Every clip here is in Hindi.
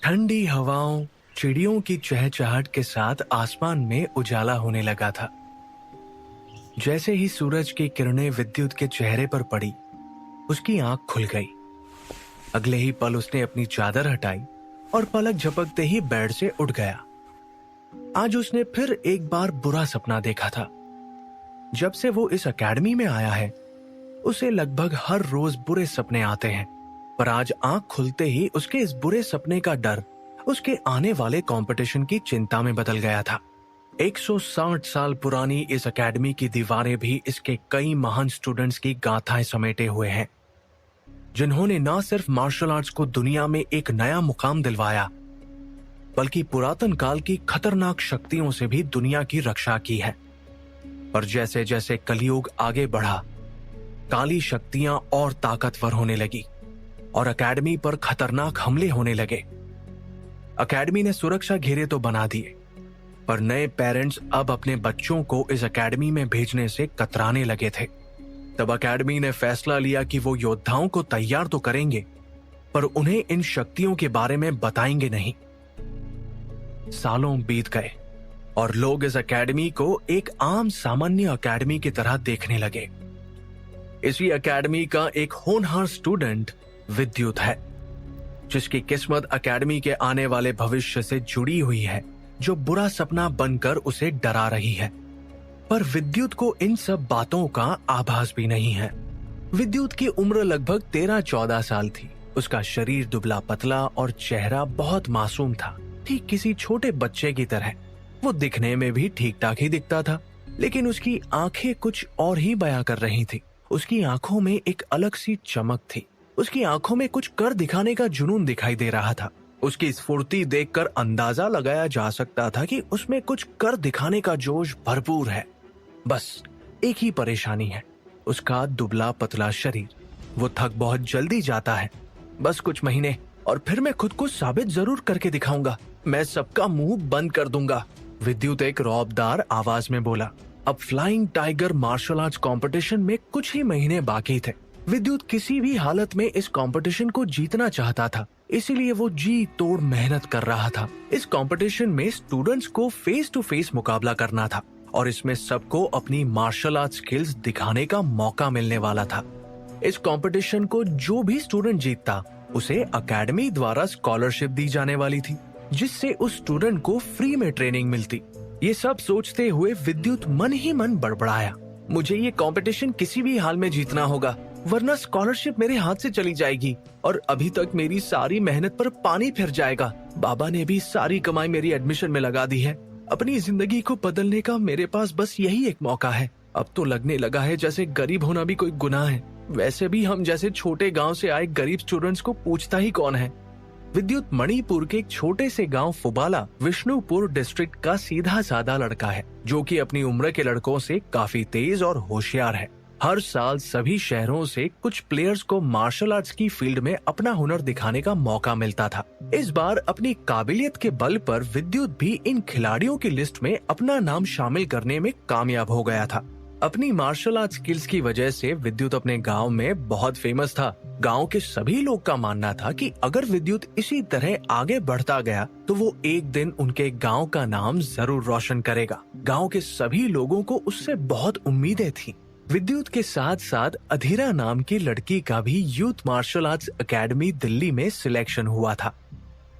ठंडी हवाओं, चिड़ियों की चहचहाट के साथ आसमान में उजाला होने लगा था। जैसे ही सूरज की किरणें विद्युत के चेहरे पर पड़ी, उसकी आंख खुल गई। अगले ही पल उसने अपनी चादर हटाई और पलक झपकते ही बेड से उठ गया। आज उसने फिर एक बार बुरा सपना देखा था। जब से वो इस एकेडमी में आया है, उसे लगभग हर रोज बुरे सपने आते हैं, पर आज आंख खुलते ही उसके इस बुरे सपने का डर उसके आने वाले कंपटीशन की चिंता में बदल गया था। 160 साल पुरानी इस एकेडमी की दीवारें भी इसके कई महान स्टूडेंट्स की गाथाएं समेटे हुए हैं, जिन्होंने न सिर्फ मार्शल आर्ट्स को दुनिया में एक नया मुकाम दिलवाया, बल्कि पुरातन काल की खतरनाक शक्तियों से भी दुनिया की रक्षा की है। और जैसे जैसे कलयुग आगे बढ़ा, काली शक्तियां और ताकतवर होने लगी और एकेडमी पर खतरनाक हमले होने लगे। एकेडमी ने सुरक्षा घेरे तो बना दिए, पर नए पेरेंट्स अब अपने बच्चों को इस एकेडमी में भेजने से कतराने लगे थे। तब एकेडमी ने फैसला लिया कि वो योद्धाओं को तैयार तो करेंगे, पर उन्हें इन शक्तियों के बारे में बताएंगे नहीं। सालों बीत गए और लोग इस एकेडमी को एक आम सामान्य एकेडमी की तरह देखने लगे। इसी एकेडमी का एक होनहार स्टूडेंट विद्युत है, जिसकी किस्मत एकेडमी के आने वाले भविष्य से जुड़ी हुई है, जो बुरा सपना बनकर उसे डरा रही है। पर विद्युत को इन सब बातों का आभास भी नहीं है। विद्युत की उम्र लगभग 13-14 साल थी। उसका शरीर दुबला पतला और चेहरा बहुत मासूम था, ठीक किसी छोटे बच्चे की तरह। वो दिखने में भी ठीक ठाक ही दिखता था, लेकिन उसकी आंखें कुछ और ही बयां कर रही थी। उसकी आंखों में एक अलग सी चमक थी। उसकी आंखों में कुछ कर दिखाने का जुनून दिखाई दे रहा था। उसकी स्फूर्ति देखकर अंदाजा लगाया जा सकता था कि उसमें कुछ कर दिखाने का जोश भरपूर है। बस एक ही परेशानी है, उसका दुबला पतला शरीर। वो थक बहुत जल्दी जाता है। बस कुछ महीने और फिर मैं खुद को साबित जरूर करके दिखाऊंगा। मैं सबका मुंह बंद कर दूंगा, विद्युत एक रौबदार आवाज में बोला। अब flying tiger martial arts competition में कुछ ही महीने बाकी थे। विद्युत किसी भी हालत में इस कंपटीशन को जीतना चाहता था, इसीलिए वो जी तोड़ मेहनत कर रहा था। इस कंपटीशन में स्टूडेंट्स को फेस टू फेस मुकाबला करना था और इसमें सबको अपनी मार्शल आर्ट स्किल्स दिखाने का मौका मिलने वाला था। इस कंपटीशन को जो भी स्टूडेंट जीतता, उसे एकेडमी द्वारा स्कॉलरशिप दी जाने वाली थी, जिससे उस स्टूडेंट को फ्री में ट्रेनिंग मिलती। ये सब सोचते हुए विद्युत मन ही मन बड़बड़ाया, मुझे ये कंपटीशन किसी भी हाल में जीतना होगा, वरना स्कॉलरशिप मेरे हाथ से चली जाएगी और अभी तक मेरी सारी मेहनत पर पानी फिर जाएगा। बाबा ने भी सारी कमाई मेरी एडमिशन में लगा दी है। अपनी जिंदगी को बदलने का मेरे पास बस यही एक मौका है। अब तो लगने लगा है जैसे गरीब होना भी कोई गुनाह है। वैसे भी हम जैसे छोटे गांव से आए गरीब स्टूडेंट्स को पूछता ही कौन है। विद्युत मणिपुर के एक छोटे से गांव फुबाला, विष्णुपुर डिस्ट्रिक्ट का सीधा साधा लड़का है, जो कि अपनी उम्र के लड़कों से काफी तेज और होशियार है। हर साल सभी शहरों से कुछ प्लेयर्स को मार्शल आर्ट्स की फील्ड में अपना हुनर दिखाने का मौका मिलता था। इस बार अपनी काबिलियत के बल पर विद्युत भी इन खिलाड़ियों की लिस्ट में अपना नाम शामिल करने में कामयाब हो गया था। अपनी मार्शल आर्ट स्किल्स की वजह से विद्युत अपने गांव में बहुत फेमस था। गांव के सभी लोग का मानना था कि अगर विद्युत इसी तरह आगे बढ़ता गया तो वो एक दिन उनके गांव का नाम जरूर रोशन करेगा। गांव के सभी लोगों को उससे बहुत उम्मीदें थी। विद्युत के साथ साथ अधीरा नाम की लड़की का भी youth martial arts academy Delhi में सिलेक्शन हुआ था।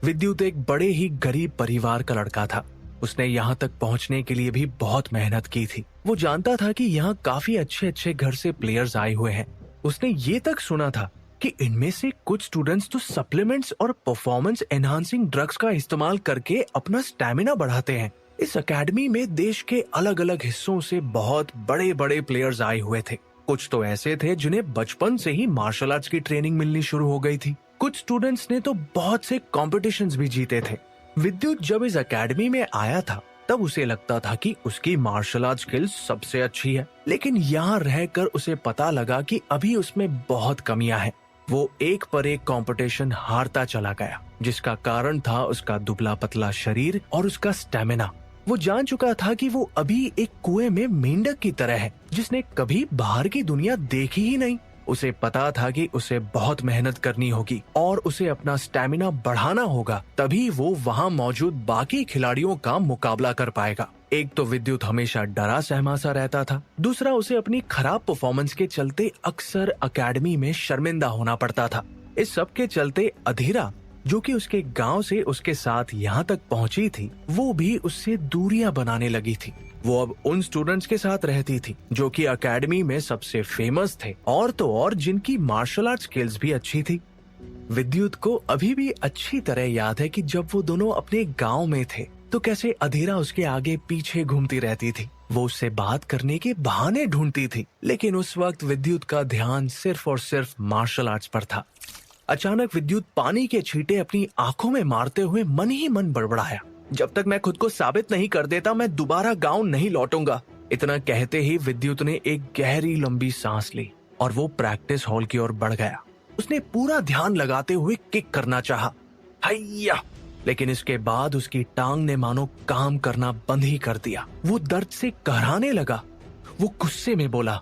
विद्युत एक बड़े ही गरीब परिवार का लड़का था। उसने यहाँ तक पहुँचने के लिए भी बहुत मेहनत की थी। वो जानता था कि यहाँ काफी अच्छे अच्छे घर से प्लेयर्स आए हुए हैं। उसने ये तक सुना था कि इनमें से कुछ स्टूडेंट्स तो सप्लीमेंट्स और परफॉर्मेंस एनहांसिंग ड्रग्स का इस्तेमाल करके अपना स्टैमिना बढ़ाते हैं। इस एकेडमी में देश के अलग अलग हिस्सों से बहुत बड़े बड़े प्लेयर्स आए हुए थे। कुछ तो ऐसे थे जिन्हें बचपन से ही मार्शल आर्ट्स की ट्रेनिंग मिलनी शुरू हो गई थी। कुछ स्टूडेंट्स ने तो बहुत से कॉम्पिटिशन्स भी जीते थे। विद्युत जब इस एकेडमी में आया था तब उसे लगता था कि उसकी मार्शल आर्ट स्किल्स सबसे अच्छी है, लेकिन यहाँ रहकर उसे पता लगा कि अभी उसमें बहुत कमियां हैं। वो एक पर एक कंपटीशन हारता चला गया, जिसका कारण था उसका दुबला पतला शरीर और उसका स्टैमिना। वो जान चुका था कि वो अभी एक कुएं में मेंढक की तरह है, जिसने कभी बाहर की दुनिया देखी ही नहीं। उसे पता था कि उसे बहुत मेहनत करनी होगी और उसे अपना स्टैमिना बढ़ाना होगा, तभी वो वहाँ मौजूद बाकी खिलाड़ियों का मुकाबला कर पाएगा। एक तो विद्युत हमेशा डरा सहमा सा रहता था, दूसरा उसे अपनी खराब परफॉर्मेंस के चलते अक्सर एकेडमी में शर्मिंदा होना पड़ता था। इस सब के चलते अधीरा, जो कि उसके गांव से उसके साथ यहाँ तक पहुंची थी, वो भी उससे दूरियां बनाने लगी थी। वो अब उन स्टूडेंट्स के साथ रहती थी जो कि एकेडमी में सबसे फेमस थे और तो और जिनकी मार्शल आर्ट स्किल्स भी अच्छी थी। विद्युत को अभी भी अच्छी तरह याद है कि जब वो दोनों अपने गांव में थे तो कैसे अधीरा उसके आगे पीछे घूमती रहती थी। वो उससे बात करने के बहाने ढूंढती थी, लेकिन उस वक्त विद्युत का ध्यान सिर्फ और सिर्फ मार्शल आर्ट्स पर था। अचानक विद्युत पानी के छींटे अपनी आंखों में मारते हुए मन ही मन बड़बड़ाया, जब तक मैं खुद को साबित नहीं कर देता मैं दोबारा गांव नहीं लौटूंगा। इतना कहते ही विद्युत ने एक गहरी लंबी सांस ली और वो प्रैक्टिस हॉल की ओर बढ़ गया। उसने पूरा ध्यान लगाते हुए किक करना चाहा, हैया, लेकिन इसके बाद उसकी टांग ने मानो काम करना बंद ही कर दिया। वो दर्द से कहराने लगा। वो गुस्से में बोला,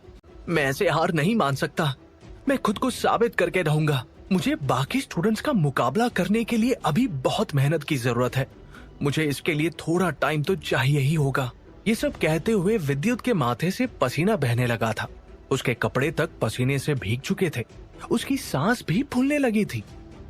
मैं ऐसे हार नहीं मान सकता, मैं खुद को साबित करके रहूंगा। मुझे बाकी स्टूडेंट्स का मुकाबला करने के लिए अभी बहुत मेहनत की जरूरत है, मुझे इसके लिए थोड़ा टाइम तो चाहिए ही होगा। ये सब कहते हुए विद्युत के माथे से पसीना बहने लगा था। उसके कपड़े तक पसीने से भीग चुके थे, उसकी सांस भी फूलने लगी थी।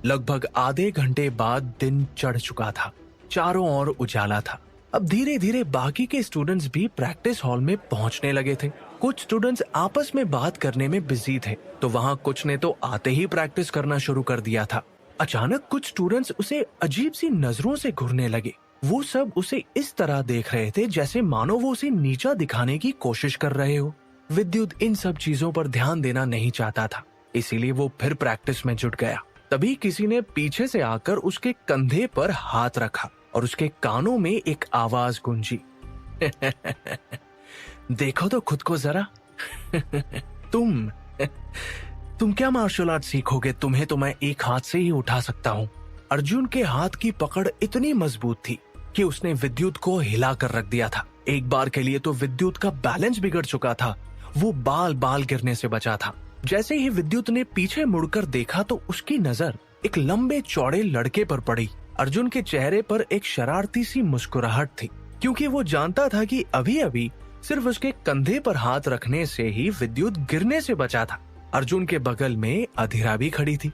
लगभग आधे घंटे बाद दिन चढ़ चुका था, चारों ओर उजाला था। अब धीरे धीरे बाकी के स्टूडेंट्स भी प्रैक्टिस हॉल में पहुंचने लगे थे। कुछ स्टूडेंट्स आपस में बात करने में बिजी थे, तो वहाँ कुछ ने तो आते ही प्रैक्टिस करना शुरू कर दिया था। अचानक कुछ स्टूडेंट्स उसे अजीब सी नजरों से घूरने लगे। वो सब उसे इस तरह देख रहे थे जैसे मानो वो उसे नीचा दिखाने की कोशिश कर रहे हो। विद्युत इन सब चीजों पर ध्यान देना नहीं चाहता था, इसीलिए वो फिर प्रैक्टिस में जुट गया। तभी किसी ने पीछे से आकर उसके कंधे पर हाथ रखा और उसके कानों में एक आवाज गूंजी, देखो तो खुद को जरा। तुम क्या मार्शल आर्ट सीखोगे? तुम्हें तो मैं एक हाथ से ही उठा सकता हूँ। अर्जुन के हाथ की पकड़ इतनी मजबूत थी कि उसने विद्युत को हिला कर रख दिया था। एक बार के लिए तो विद्युत का बैलेंस बिगड़ चुका था, वो बाल बाल गिरने से बचा था। जैसे ही विद्युत ने पीछे मुड़कर देखा तो उसकी नजर एक लंबे चौड़े लड़के पर पड़ी। अर्जुन के चेहरे पर एक शरारती सी मुस्कुराहट थी, क्योंकि वो जानता था कि अभी अभी सिर्फ उसके कंधे पर हाथ रखने से ही विद्युत गिरने से बचा था। अर्जुन के बगल में अधीरा भी खड़ी थी।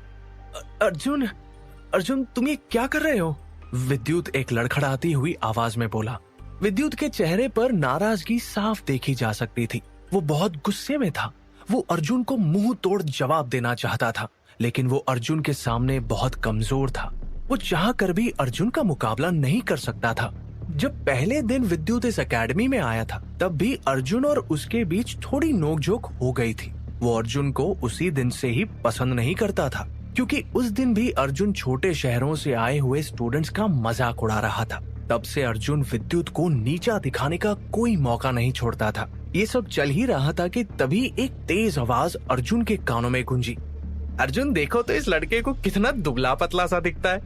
अर्जुन तुम ये क्या कर रहे हो? विद्युत एक लड़खड़ाती हुई आवाज में बोला। विद्युत के चेहरे पर नाराजगी साफ देखी जा सकती थी। वो बहुत गुस्से में था। वो अर्जुन को मुंह तोड़ जवाब देना चाहता था, लेकिन वो अर्जुन के सामने बहुत कमजोर था। वो चाह कर भी अर्जुन का मुकाबला नहीं कर सकता था। जब पहले दिन विद्युत इस एकेडमी में आया था, तब भी अर्जुन और उसके बीच थोड़ी नोकझोंक हो गई थी। वो अर्जुन को उसी दिन से ही पसंद नहीं करता था, क्योंकि उस दिन भी अर्जुन छोटे शहरों से आए हुए स्टूडेंट्स का मजाक उड़ा रहा था। तब से अर्जुन विद्युत को नीचा दिखाने का कोई मौका नहीं छोड़ता था। ये सब चल ही रहा था कि तभी एक तेज आवाज अर्जुन के कानों में गूंजी, अर्जुन देखो तो इस लड़के को कितना दुबला पतला सा दिखता है।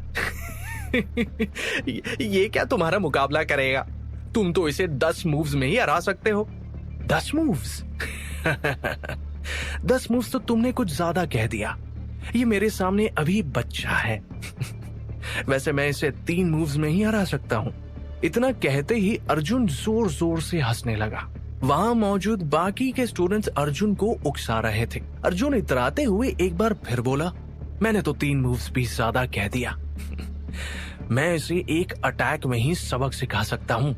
ये क्या तुम्हारा मुकाबला करेगा? तुम तो इसे 10 मूव्स में ही हरा सकते हो। 10 मूव्स? 10 मूव्स तो तुमने कुछ ज्यादा कह दिया। ये मेरे सामने अभी बच्चा है। वैसे मैं इसे 3 मूव्स में ही हरा सकता हूँ। इतना कहते ही अर्जुन जोर जोर से हंसने लगा। वहाँ मौजूद बाकी के स्टूडेंट्स अर्जुन को उकसा रहे थे। अर्जुन इतराते हुए एक बार फिर बोला, मैंने तो 3 मूव्स भी ज्यादा कह दिया। मैं इसे एक अटैक में ही सबक सिखा सकता हूँ।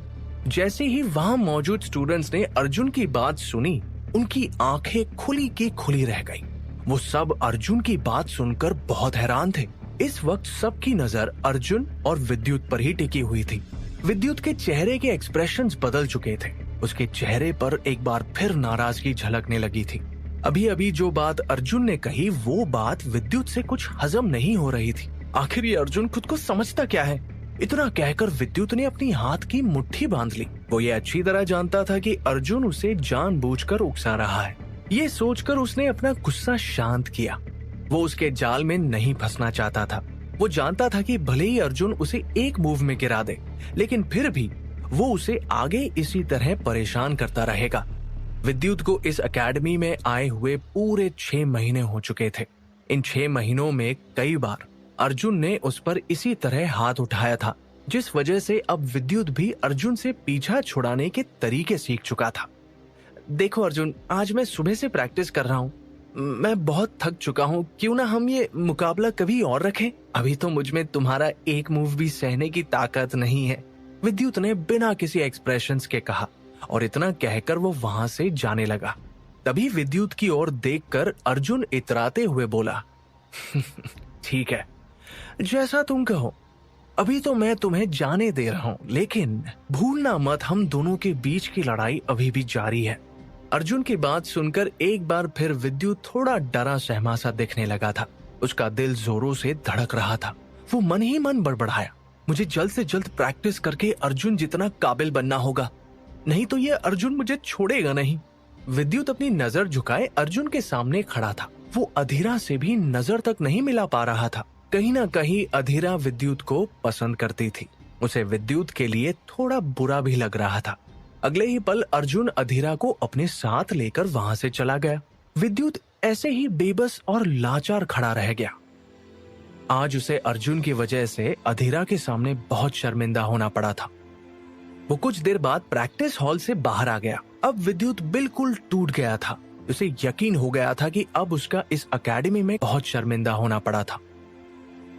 जैसे ही वहाँ मौजूद स्टूडेंट्स ने अर्जुन की बात सुनी, उनकी आंखें खुली की खुली रह गई। वो सब अर्जुन की बात सुनकर बहुत हैरान थे। इस वक्त सबकी नजर अर्जुन और विद्युत पर ही टिकी हुई थी। विद्युत के चेहरे के एक्सप्रेशंस बदल चुके थे। उसके चेहरे पर एक बार फिर नाराजगी झलकने लगी थी। अभी अभी जो बात अर्जुन ने कही, वो बात विद्युत से कुछ हजम नहीं हो रही थी। आखिर ये अर्जुन खुद को समझता क्या है? इतना कहकर विद्युत ने अपनी हाथ की मुट्ठी बांध ली। वो ये अच्छी तरह जानता था कि अर्जुन उसे जानबूझकर उकसा रहा है। ये सोचकर उसने अपना गुस्सा शांत किया। वो उसके जाल में नहीं फंसना चाहता था। वो जानता था कि भले ही अर्जुन उसे एक मूव में गिरा दे, लेकिन फिर भी वो उसे आगे इसी तरह परेशान करता रहेगा। विद्युत को इस एकेडमी में आए हुए पूरे 6 महीने हो चुके थे। इन 6 महीनों में कई बार अर्जुन ने उस पर इसी तरह हाथ उठाया था, जिस वजह से अब विद्युत भी अर्जुन से पीछा छुड़ाने के तरीके सीख चुका था। देखो अर्जुन, आज मैं सुबह से प्रैक्टिस कर रहा हूँ। मैं बहुत थक चुका हूँ। क्यों ना हम ये मुकाबला कभी और रखें? अभी तो मुझ में तुम्हारा एक मूव भी सहने की ताकत नहीं है, विद्युत ने बिना किसी एक्सप्रेशंस के कहा, और इतना कहकर वो वहां से जाने लगा। तभी विद्युत की ओर देखकर अर्जुन इतराते हुए बोला, ठीक है, जैसा तुम कहो। अभी तो मैं तुम्हें जाने दे रहा हूँ, लेकिन भूलना मत, हम दोनों के बीच की लड़ाई अभी भी जारी है। अर्जुन की बात सुनकर एक बार फिर विद्युत थोड़ा डरा सहमा सा दिखने लगा था। उसका दिल जोरों से धड़क रहा था। वो मन ही मन बड़बड़ाया, मुझे जल्द से जल्द प्रैक्टिस करके अर्जुन जितना काबिल बनना होगा, नहीं तो ये अर्जुन मुझे छोड़ेगा नहीं। विद्युत अपनी नजर झुकाए अर्जुन के सामने खड़ा था। वो अधीरा से भी नजर तक नहीं मिला पा रहा था। कहीं ना कहीं अधीरा विद्युत को पसंद करती थी। उसे विद्युत के लिए थोड़ा बुरा भी लग रहा था। अगले ही पल अर्जुन अधीरा को अपने साथ लेकर वहां से चला गया। विद्युत ऐसे ही बेबस और लाचार खड़ा रह गया। आज उसे अर्जुन की वजह से अधीरा के सामने बहुत शर्मिंदा होना पड़ा था। वो कुछ देर बाद प्रैक्टिस हॉल से बाहर आ गया। अब विद्युत बिल्कुल टूट गया था। उसे यकीन हो गया था कि अब उसका इस एकेडमी में बहुत शर्मिंदा होना पड़ा था।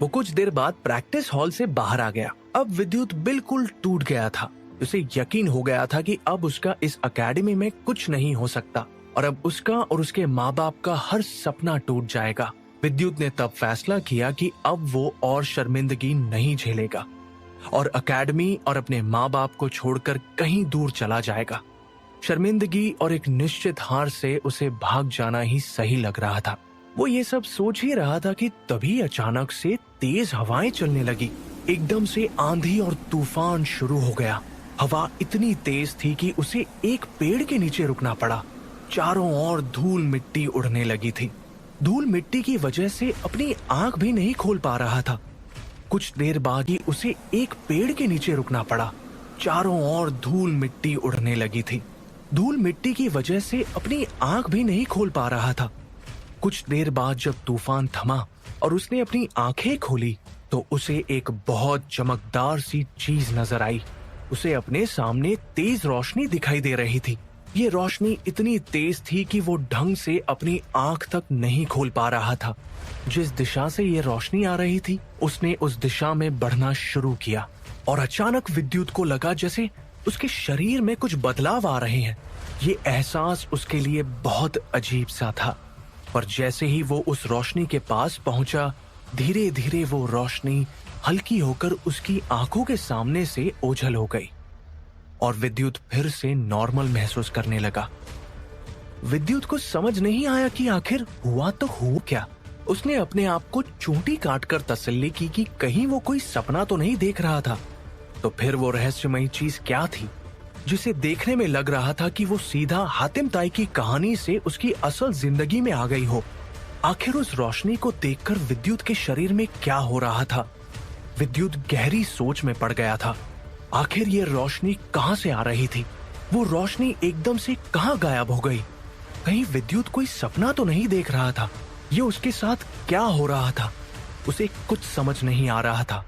वो कुछ देर बाद प्रैक्टिस हॉल से बाहर आ गया। अब विद्युत बिल्कुल टूट गया था। उसे यकीन हो गया था कि अब उसका इस एकेडमी में कुछ नहीं हो सकता और अब उसका और उसके माँ बाप का हर सपना टूट जाएगा। विद्युत ने तब फैसला किया कि अब वो और शर्मिंदगी नहीं झेलेगा और एकेडमी और अपने माँ बाप को छोड़कर कहीं दूर चला जाएगा। शर्मिंदगी और एक निश्चित हार से उसे भाग जाना ही सही लग रहा था। वो ये सब सोच ही रहा था कि तभी अचानक से तेज हवाएं चलने लगी। एकदम से आंधी और तूफान शुरू हो गया। हवा इतनी तेज थी कि उसे एक पेड़ के नीचे रुकना पड़ा। चारों ओर धूल मिट्टी उड़ने लगी थी। धूल मिट्टी की वजह से अपनी आंख भी नहीं खोल पा रहा था। कुछ देर बाद ही उसे एक पेड़ के नीचे रुकना पड़ा। चारों ओर धूल मिट्टी उड़ने लगी थी। धूल मिट्टी की वजह से अपनी आंख भी नहीं खोल पा रहा था। कुछ देर बाद जब तूफान थमा और उसने अपनी आंखें खोली तो उसे एक बहुत चमकदार सी चीज नजर आई। उसे अपने सामने तेज रोशनी दिखाई दे रही थी। ये रोशनी इतनी तेज थी कि वो ढंग से अपनी आंख तक नहीं खोल पा रहा था। जिस दिशा से ये रोशनी आ रही थी उसने उस दिशा में बढ़ना शुरू किया और अचानक विद्युत को लगा जैसे उसके शरीर में कुछ बदलाव आ रहे हैं। ये एहसास उसके लिए बहुत अजीब सा था। पर जैसे ही वो उस रोशनी के पास पहुंचा, धीरे धीरे वो रोशनी हल्की होकर उसकी आंखों के सामने से ओझल हो गई और विद्युत फिर से नॉर्मल महसूस करने लगा। विद्युत को समझ नहीं आया कि आखिर हुआ तो हुआ क्या। उसने अपने आप को चूंटी काटकर तसल्ली की कि कहीं वो कोई सपना तो नहीं देख रहा था। तो फिर वो रहस्यमयी चीज क्या थी जिसे देखने में लग रहा था कि वो सीधा हातिम ताई की कहानी से उसकी असल जिंदगी में आ गई हो। आखिर उस रोशनी को देखकर विद्युत के शरीर में क्या हो रहा था? विद्युत गहरी सोच में पड़ गया था। आखिर ये रोशनी कहां से आ रही थी? वो रोशनी एकदम से कहां गायब हो गई? कहीं विद्युत कोई सपना तो नहीं देख रहा था? ये उसके साथ क्या हो रहा था? उसे कुछ समझ नहीं आ रहा था।